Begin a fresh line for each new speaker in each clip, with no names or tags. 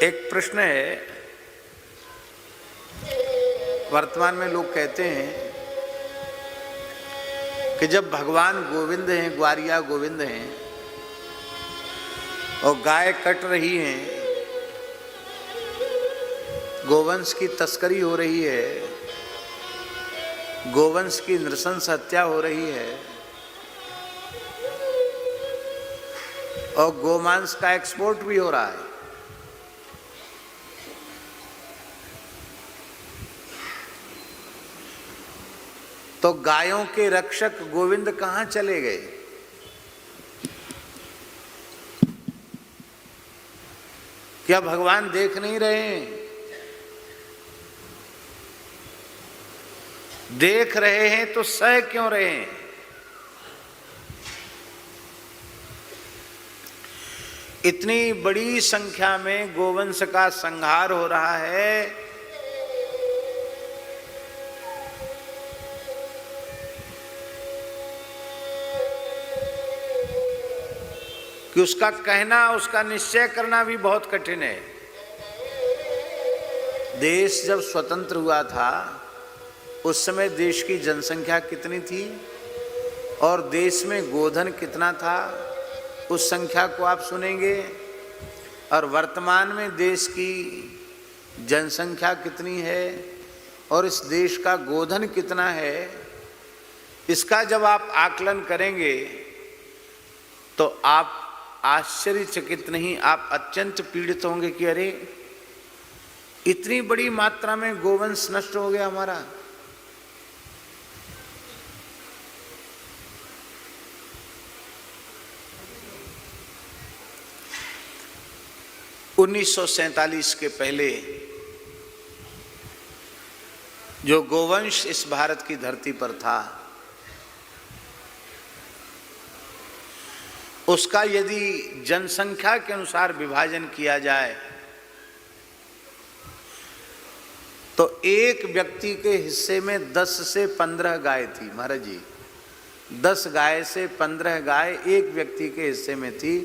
एक प्रश्न है, वर्तमान में लोग कहते हैं कि जब भगवान गोविंद हैं, ग्वारिया गोविंद हैं और गाय कट रही हैं, गोवंश की तस्करी हो रही है, गोवंश की नृशंस हत्या हो रही है और गोमांस का एक्सपोर्ट भी हो रहा है, तो गायों के रक्षक गोविंद कहां चले गए? क्या भगवान देख नहीं रहे हैं? देख रहे हैं तो सह क्यों रहे हैं? इतनी बड़ी संख्या में गोवंश का संहार हो रहा है, कि उसका कहना, उसका निश्चय करना भी बहुत कठिन है। देश जब स्वतंत्र हुआ था उस समय देश की जनसंख्या कितनी थी और देश में गोधन कितना था, उस संख्या को आप सुनेंगे। और वर्तमान में देश की जनसंख्या कितनी है और इस देश का गोधन कितना है, इसका जब आप आकलन करेंगे तो आप आश्चर्यचकित नहीं, आप अत्यंत पीड़ित होंगे कि अरे इतनी बड़ी मात्रा में गोवंश नष्ट हो गया हमारा। उन्नीस सौ 1947 के पहले जो गोवंश इस भारत की धरती पर था, उसका यदि जनसंख्या के अनुसार विभाजन किया जाए तो एक व्यक्ति के हिस्से में 10 से 15 गाय थी। महाराज जी, 10 गाय से 15 गाय एक व्यक्ति के हिस्से में थी,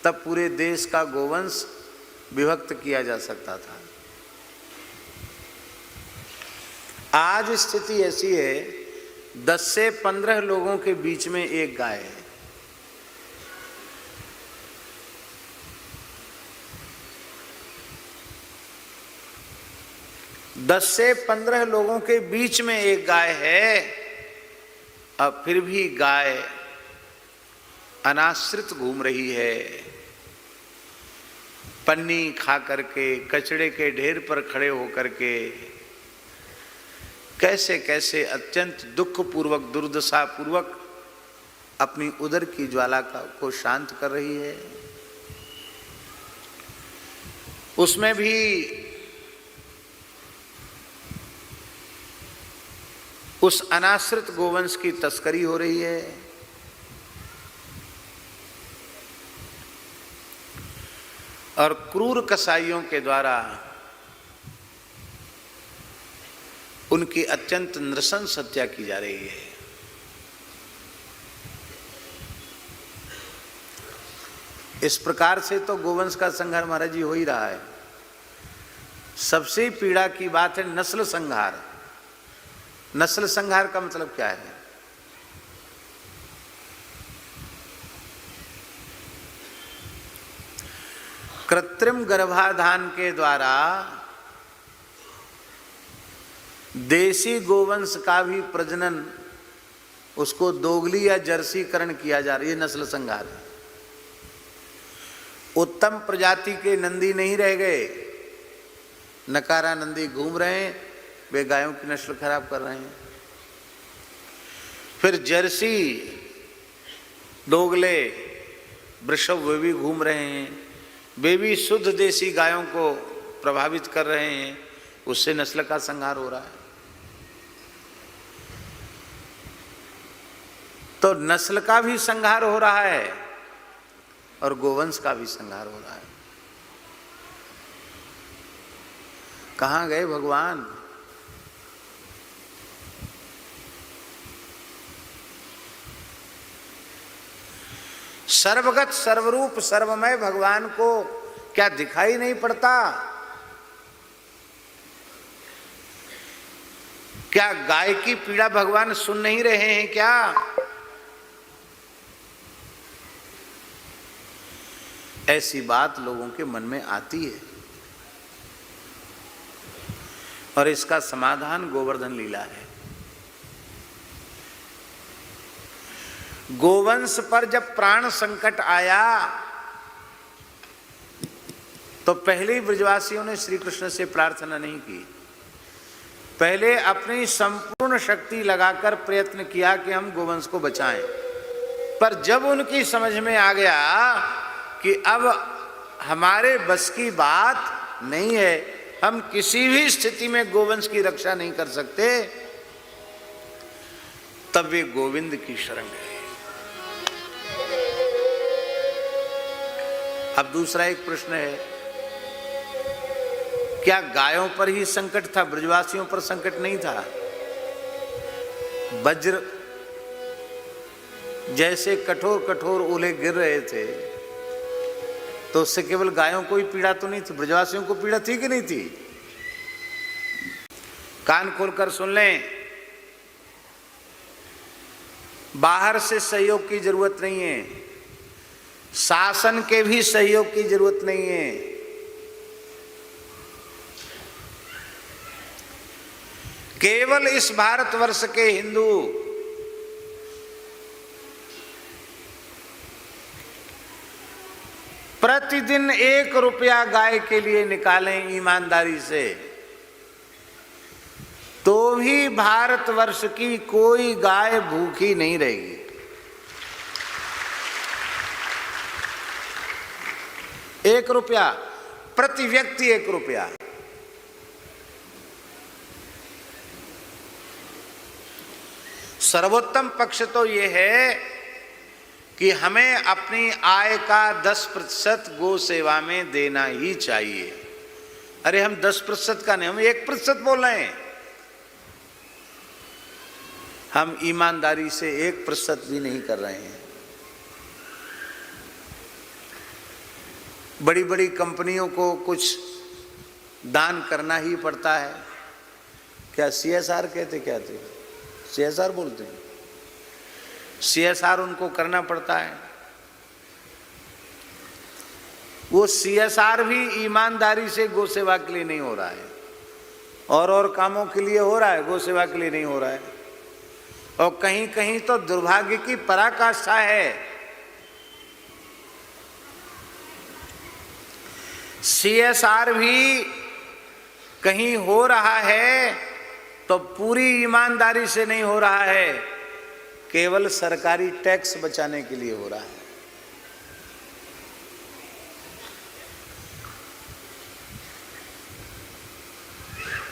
तब पूरे देश का गोवंश विभक्त किया जा सकता था। आज स्थिति ऐसी है, 10 से 15 लोगों के बीच में एक गाय है। दस से 15 लोगों के बीच में एक गाय है, अब फिर भी गाय अनाश्रित घूम रही है, पन्नी खा करके, कचड़े के ढेर पर खड़े होकर के कैसे कैसे अत्यंत दुख पूर्वक, दुर्दशा पूर्वक अपनी उदर की ज्वाला को शांत कर रही है। उसमें भी उस अनाश्रित गोवंश की तस्करी हो रही है। और क्रूर कसाईयों के द्वारा उनकी अत्यंत नृशंस हत्या की जा रही है। इस प्रकार से तो गोवंश का संहार महाराज जी हो ही रहा है। सबसे पीड़ा की बात है नस्ल संहार। नस्ल संहार का मतलब क्या है? कृत्रिम गर्भाधान के द्वारा देसी गोवंश का भी प्रजनन, उसको दोगली या जर्सीकरण किया जा रहा है। ये नस्ल संहार है। उत्तम प्रजाति के नंदी नहीं रह गए, नकारा नंदी घूम रहे हैं, वे गायों की नस्ल खराब कर रहे हैं। फिर जर्सी, दोगले, वृषभ वे भी घूम रहे हैं, वे भी शुद्ध देसी गायों को प्रभावित कर रहे हैं, उससे नस्ल का संहार हो रहा है। तो नस्ल का भी संहार हो रहा है और गोवंश का भी संहार हो रहा है। कहाँ गए भगवान? सर्वगत सर्वरूप सर्वमय भगवान को क्या दिखाई नहीं पड़ता? क्या गाय की पीड़ा भगवान सुन नहीं रहे हैं क्या? ऐसी बात लोगों के मन में आती है और इसका समाधान गोवर्धन लीला है। गोवंश पर जब प्राण संकट आया तो पहले ही ब्रजवासियों ने श्री कृष्ण से प्रार्थना नहीं की, पहले अपनी संपूर्ण शक्ति लगाकर प्रयत्न किया कि हम गोवंश को बचाएं। पर जब उनकी समझ में आ गया कि अब हमारे बस की बात नहीं है, हम किसी भी स्थिति में गोवंश की रक्षा नहीं कर सकते, तब वे गोविंद की शरण गए। अब दूसरा एक प्रश्न है, क्या गायों पर ही संकट था, ब्रजवासियों पर संकट नहीं था? वज्र जैसे कठोर कठोर ओले गिर रहे थे तो उससे केवल गायों को ही पीड़ा तो नहीं थी, ब्रजवासियों को पीड़ा थी कि नहीं थी? कान खोलकर सुन लें, बाहर से सहयोग की जरूरत नहीं है, शासन के भी सहयोग की जरूरत नहीं है। केवल इस भारतवर्ष के हिंदू प्रतिदिन 1 रुपया गाय के लिए निकालें ईमानदारी से, तो भी भारतवर्ष की कोई गाय भूखी नहीं रहेगी। एक रुपया प्रति व्यक्ति, 1 रुपया। सर्वोत्तम पक्ष तो यह है कि हमें अपनी आय का 10% गो सेवा में देना ही चाहिए। अरे हम 10% का नहीं, हम 1% बोल रहे हैं। हम ईमानदारी से 1% भी नहीं कर रहे हैं। बड़ी बड़ी कंपनियों को कुछ दान करना ही पड़ता है। क्या CSR कहते, क्या थे, CSR बोलते हैं, CSR उनको करना पड़ता है। वो CSR भी ईमानदारी से गो सेवा के लिए नहीं हो रहा है, और कामों के लिए हो रहा है, गो सेवा के लिए नहीं हो रहा है। और कहीं कहीं तो दुर्भाग्य की पराकाष्ठा है, CSR भी कहीं हो रहा है तो पूरी ईमानदारी से नहीं हो रहा है, केवल सरकारी टैक्स बचाने के लिए हो रहा है।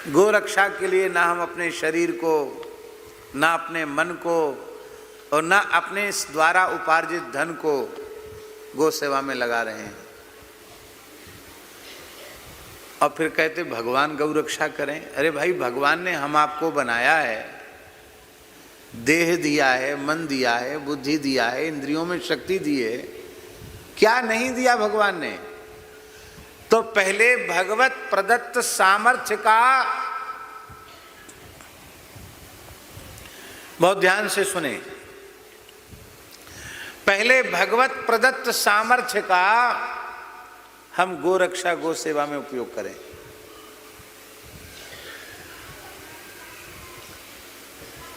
गो रक्षा के लिए ना हम अपने शरीर को, ना अपने मन को, और ना अपने द्वारा उपार्जित धन को गो सेवा में लगा रहे हैं। और फिर कहते भगवान गौ रक्षा करें। अरे भाई, भगवान ने हम आपको बनाया है, देह दिया है, मन दिया है, बुद्धि दिया है, इंद्रियों में शक्ति दी है, क्या नहीं दिया भगवान ने? तो पहले भगवत प्रदत्त सामर्थ्य का, बहुत ध्यान से सुने, पहले भगवत प्रदत्त सामर्थ्य का हम गो रक्षा, गो सेवा में उपयोग करें।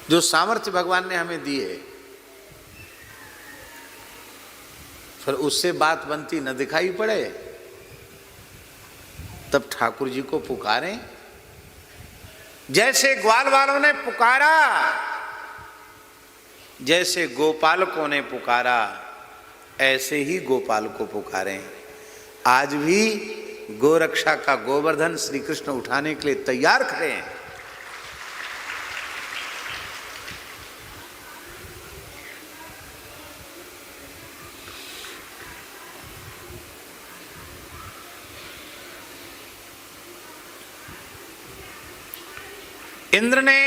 जो सामर्थ्य भगवान ने हमें दी है, फिर उससे बात बनती न दिखाई पड़े, तब ठाकुर जी को पुकारें। जैसे ग्वाल वालों ने पुकारा, जैसे गोपालकों ने पुकारा, ऐसे ही गोपाल को पुकारें। आज भी गोरक्षा का गोवर्धन श्री कृष्ण उठाने के लिए तैयार खड़े हैं। इंद्र ने